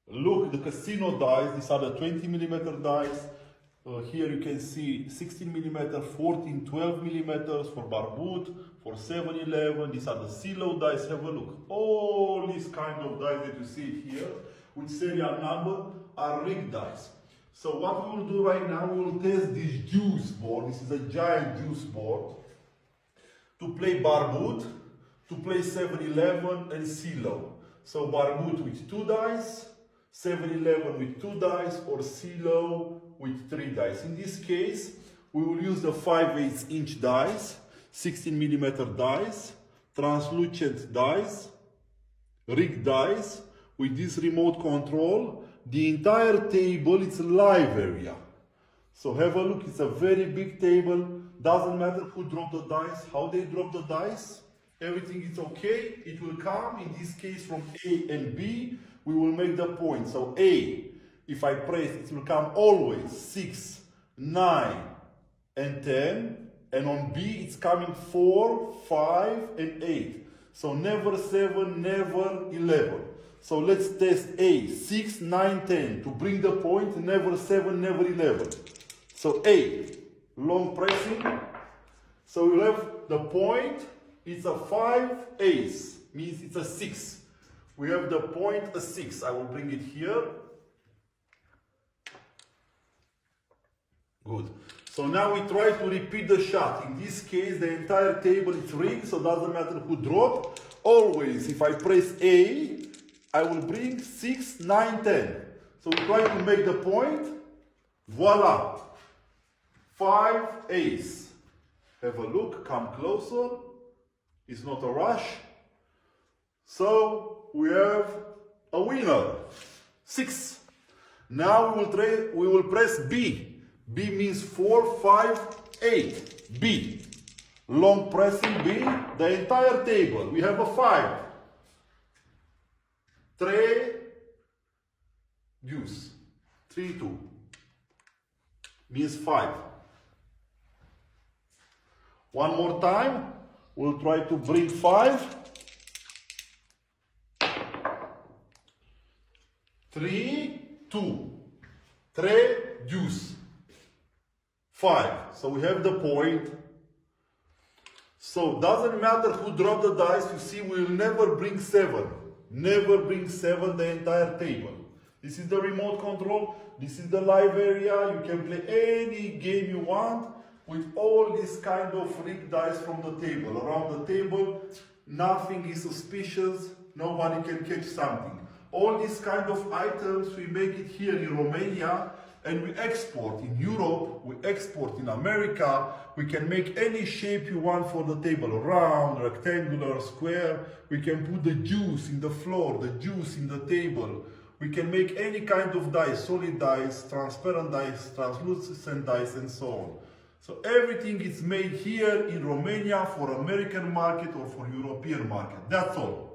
Look, the casino dice, these are the 20 millimeter dice. Here you can see 16 millimeter, 14, 12 millimeters for Barboot, for 7-Eleven. These are the CeeLo dice. Have a look. All these kind of dice that you see here with serial number are rigged dice. So what we will do right now, we will test this juice board. This is a giant juice board to play Barboot, to play 7-Eleven and CeeLo. So Barboot with 2 dice, 7-Eleven with 2 dice, or CeeLo with 3 dice. In this case, we will use the 5/8 inch dice, 16 millimeter dice, translucent dice, rigged dice with this remote control. The entire table is live area. So have a look, it's a very big table. Doesn't matter who dropped the dice, how they drop the dice. Everything is okay. It will come, in this case, from A and B. We will make the point. So A, if I press, it will come always 6, 9, and 10. And on B, it's coming 4, 5, and 8. So never 7, never 11. So let's test A, 6, 9, 10. To bring the point, never 7, never 11. So A, long pressing. So we have the point, it's a 5 ace, means it's a 6. We have the point, a 6. I will bring it here. Good. So now we try to repeat the shot. In this case, the entire table is rigged, so it doesn't matter who dropped. Always, if I press A, I will bring 6, 9, 10. So we try to make the point. Voila. 5 ace. Have a look, come closer. It's not a rush. So we have a winner. 6. Now we will press B. B means 4, 5, 8. B. Long pressing B. The entire table. We have a 5. 3, deuce. 3, 2. Means 5. One more time. We'll try to bring 5. 3, 2. 3, deuce. 5. So we have the point. So doesn't matter who dropped the dice, you see we'll never bring 7. Never bring 7 the entire table. This is the remote control. This is the live area. You can play any game you want with all this kind of rigged dice from the table. Around the table, nothing is suspicious. Nobody can catch something. All these kind of items, we make it here in Romania and we export in Europe, we export in America. We can make any shape you want for the table, round, rectangular, square. We can put the juice in the floor, the juice in the table. We can make any kind of dice, solid dice, transparent dice, translucent dice, and so on. So everything is made here in Romania for American market or for European market. That's all.